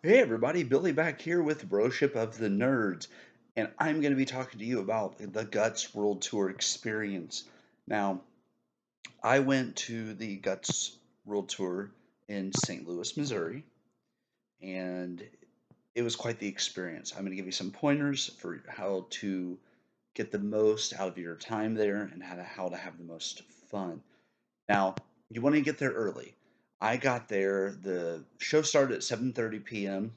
Hey everybody, Billy back here with Broship of the Nerds, and I'm going to be talking to you about the Guts World Tour experience. Now, I went to the Guts World Tour in St. Louis, Missouri, and it was quite the experience. I'm going to give you some pointers for how to get the most out of your time there and how to have the most fun. Now, you want to get there early. I got there, the show started at 7:30 p.m.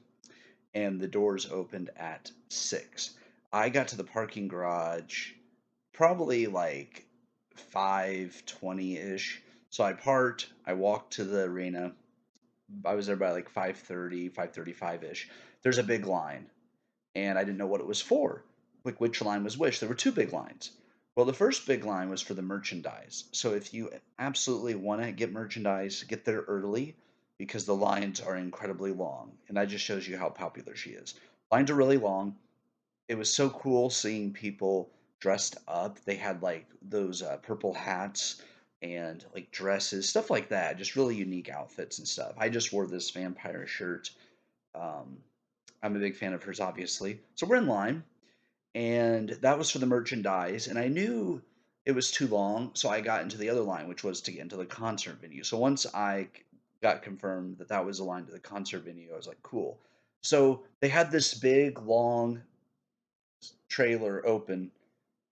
and the doors opened at 6. I got to the parking garage probably like 5:20 ish. So I parked, I walked to the arena. I was there by like 5:30, 5:35 ish. There's a big line, and I didn't know what it was for. Like which line was which. There were two big lines. Well, the first big line was for the merchandise. So if you absolutely want to get merchandise, get there early because the lines are incredibly long. And that just shows you how popular she is. Lines are really long. It was so cool seeing people dressed up. They had like those purple hats and like dresses, stuff like that. Just really unique outfits and stuff. I just wore this vampire shirt. Um, I'm a big fan of hers, obviously. So we're in line, and that was for the merchandise. And I knew it was too long, so I got into the other line, which was to get into the concert venue. So once got confirmed that that was the line to the concert venue, I was like, cool. So they had this big, long trailer open,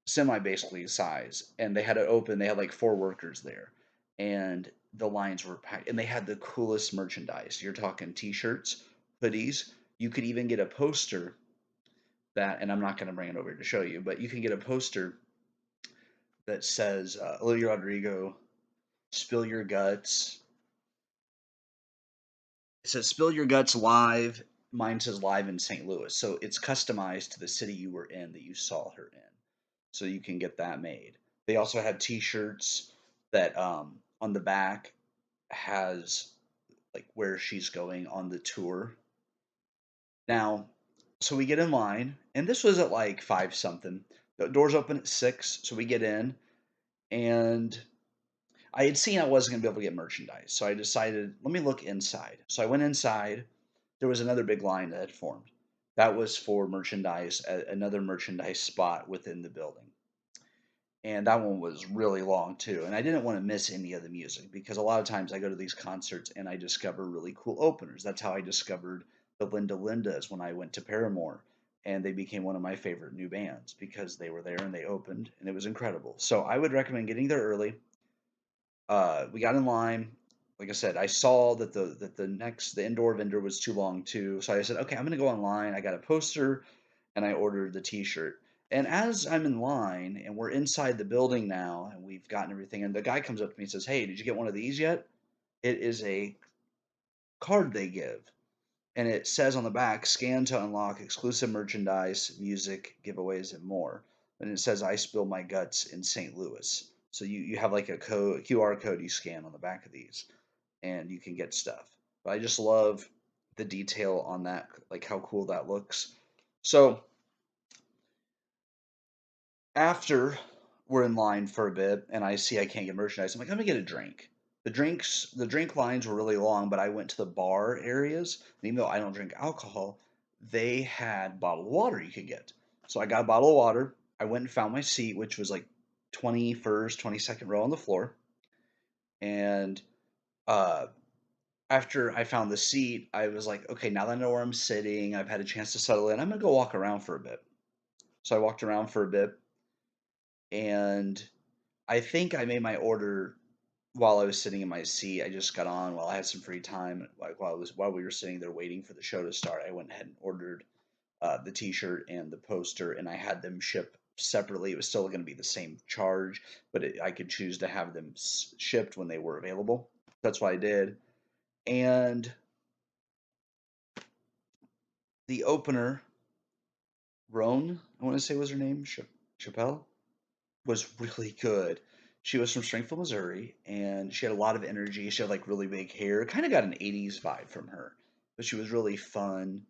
semi basically size, and they had it open. They had like four workers there, and the lines were packed, and they had the coolest merchandise. You're talking t-shirts, hoodies. You could even get a poster that, and I'm not going to bring it over to show you, but you can get a poster that says Olivia Rodrigo, "Spill Your Guts." It says "Spill Your Guts" live. Mine says "Live in St. Louis," so it's customized to the city you were in that you saw her in. So you can get that made. They also had T-shirts that on the back has like where she's going on the tour. Now, so we get in line, and this was at like five something. The doors open at 6, so we get in, and I had seen I wasn't gonna be able to get merchandise, so I decided let me look inside. So I went inside. There was another big line that had formed. That was for merchandise, another merchandise spot within the building. And that one was really long too. And I didn't want to miss any of the music because a lot of times I go to these concerts and I discover really cool openers. That's how I discovered the Linda Lindas when I went to Paramore, and they became one of my favorite new bands because they were there and they opened, and it was incredible. So I would recommend getting there early. We got in line. Like I said, I saw that the indoor vendor was too long too, so I said, okay, I'm gonna go online. I got a poster, and I ordered the T-shirt. And as I'm in line, and we're inside the building now, and we've gotten everything, and the guy comes up to me and says, "Hey, did you get one of these yet?" It is a card they give, and it says on the back, "Scan to unlock exclusive merchandise, music, giveaways, and more." And it says, "I spill my guts in St. Louis." So you have like a code, QR code you scan on the back of these, and you can get stuff. But I just love the detail on that, like how cool that looks. So after we're in line for a bit and I see I can't get merchandise, I'm like, I'm gonna get a drink. The drink lines were really long, but I went to the bar areas, and even though I don't drink alcohol, they had bottled water you could get. So I got a bottle of water. I went and found my seat, which was like 21st, 22nd row on the floor. And uh, after I found the seat, I was like, okay, now that I know where I'm sitting, I've had a chance to settle in. I'm gonna go walk around for a bit. So I walked around for a bit, and I think I made my order while I was sitting in my seat. I just got on while I had some free time, like while we were sitting there waiting for the show to start. I went ahead and ordered the T-shirt and the poster, and I had them ship separately. It was still going to be the same charge, but I could choose to have them shipped when they were available. That's what I did. And the opener, Roan, I want to say was her name, Chappelle, was really good. She was from Springfield, Missouri, and she had a lot of energy. She had like really big hair. Kind of got an 80s vibe from her, but she was really fun.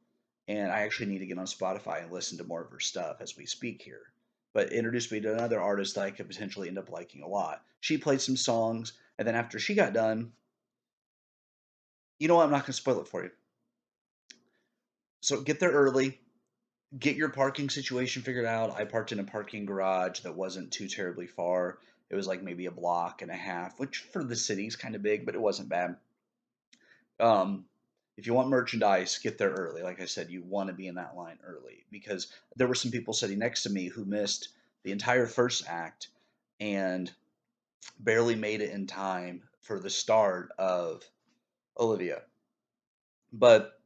And I actually need to get on Spotify and listen to more of her stuff as we speak here. But introduced me to another artist that I could potentially end up liking a lot. She played some songs, and then after she got done, you know what? I'm not going to spoil it for you. So get there early, get your parking situation figured out. I parked in a parking garage that wasn't too terribly far. It was like maybe a block and a half, which for the city is kind of big, but it wasn't bad. Um, if you want merchandise, get there early. Like I said, you want to be in that line early because there were some people sitting next to me who missed the entire first act and barely made it in time for the start of Olivia. But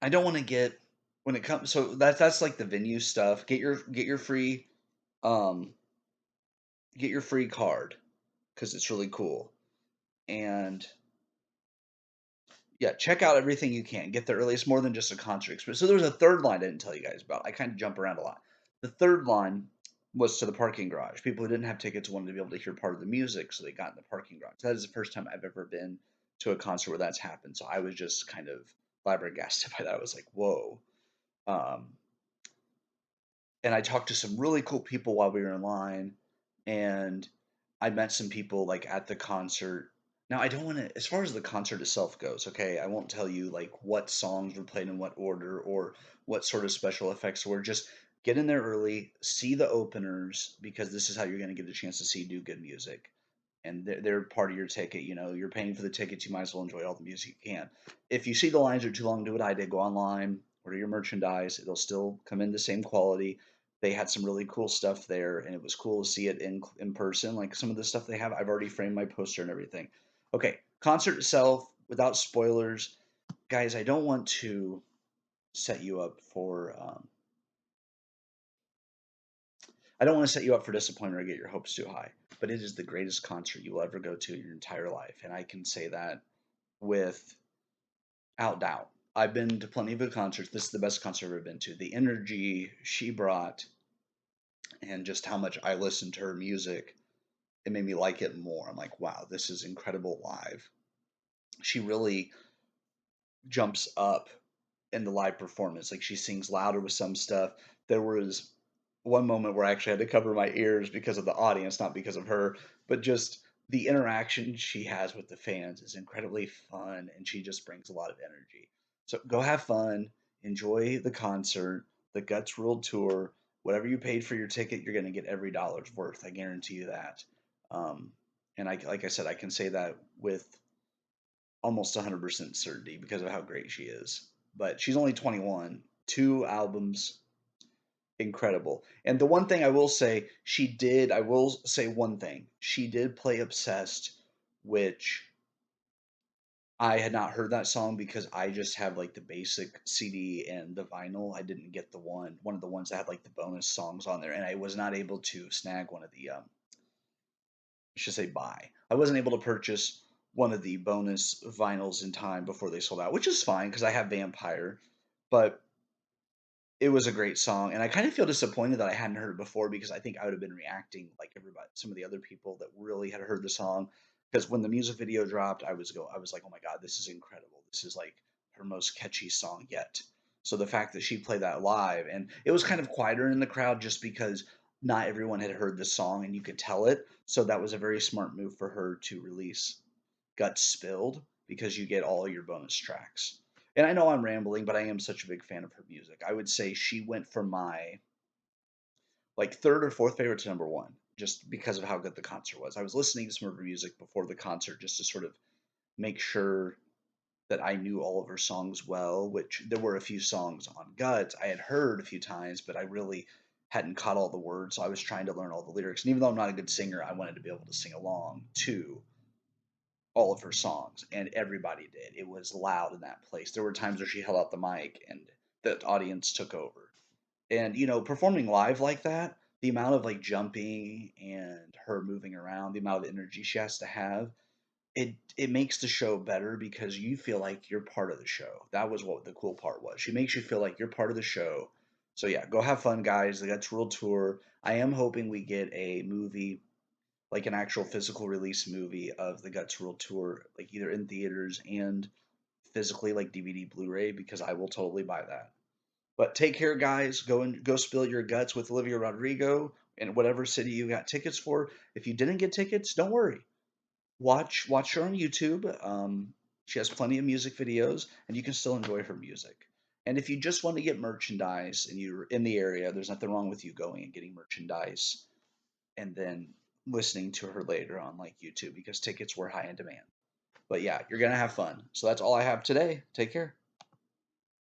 I don't want to get when it comes. So that's like the venue stuff. Get your free um get your free card because it's really cool. And yeah, check out everything you can. Get there early. It's more than just a concert experience. So there was a third line I didn't tell you guys about. I kind of jump around a lot. The third line was to the parking garage. People who didn't have tickets wanted to be able to hear part of the music, so they got in the parking garage. That is the first time I've ever been to a concert where that's happened. So I was just kind of flabbergasted by that. I was like, whoa. Um, and I talked to some really cool people while we were in line, and I met some people like at the concert. Now I don't want to, as far as the concert itself goes, okay, I won't tell you like what songs were played in what order or what sort of special effects were. Just get in there early, see the openers because this is how you're going to get a chance to see do good music. And they're part of your ticket. You know, you're paying for the tickets. You might as well enjoy all the music you can. If you see the lines are too long, do what I did. Go online, order your merchandise. It'll still come in the same quality. They had some really cool stuff there, and it was cool to see it in person. Like some of the stuff they have, I've already framed my poster and everything. Okay, concert itself, without spoilers, guys. I don't want to set you up for. I don't want to set you up for disappointment or get your hopes too high. But it is the greatest concert you will ever go to in your entire life, and I can say that without doubt. I've been to plenty of good concerts. This is the best concert I've ever been to. The energy she brought and just how much I listened to her music, it made me like it more. I'm like, wow, this is incredible live. She really jumps up in the live performance. Like she sings louder with some stuff. There was one moment where I actually had to cover my ears because of the audience, not because of her, but just the interaction she has with the fans is incredibly fun and she just brings a lot of energy. So go have fun, enjoy the concert, the Guts World Tour. Whatever you paid for your ticket, you're going to get every dollar's worth. I guarantee you that. Um, and like I said, I can say that with almost 100% certainty because of how great she is. But she's only 21, two albums, incredible. And the one thing I will say, I will say one thing. She did play Obsessed, which I had not heard that song because I just have like the basic CD and the vinyl. I didn't get one of the ones that had like the bonus songs on there, and I was not able to snag one of the I should say buy. I wasn't able to purchase one of the bonus vinyls in time before they sold out, which is fine because I have Vampire, but it was a great song, and I kind of feel disappointed that I hadn't heard it before because I think I would have been reacting like everybody, some of the other people that really had heard the song. Because when the music video dropped, I was like, oh my god, this is incredible. This is like her most catchy song yet. So the fact that she played that live, and it was kind of quieter in the crowd just because not everyone had heard the song, and you could tell it. So that was a very smart move for her to release Guts Spilled because you get all your bonus tracks. And I know I'm rambling, but I am such a big fan of her music. I would say she went from my like third or fourth favorite to number one, just because of how good the concert was. I was listening to some of her music before the concert just to sort of make sure that I knew all of her songs well, which there were a few songs on Guts I had heard a few times, but I really hadn't caught all the words. So I was trying to learn all the lyrics. And even though I'm not a good singer, I wanted to be able to sing along to all of her songs, and everybody did. It was loud in that place. There were times where she held out the mic and the audience took over. And performing live like that, the amount of like jumping and her moving around, the amount of energy she has to have, it makes the show better because you feel like you're part of the show. That was what the cool part was. She makes you feel like you're part of the show. So yeah, go have fun, guys. The Guts World Tour. I am hoping we get a movie, like an actual physical release movie of the Guts World Tour, like either in theaters and physically like DVD Blu-ray because I will totally buy that. But take care, guys. Go spill your guts with Olivia Rodrigo in whatever city you got tickets for. If you didn't get tickets, don't worry. Watch her on YouTube. She has plenty of music videos, and you can still enjoy her music. And if you just want to get merchandise and you're in the area, there's nothing wrong with you going and getting merchandise and then listening to her later on like YouTube because tickets were high in demand. But yeah, you're gonna have fun. So that's all I have today. Take care.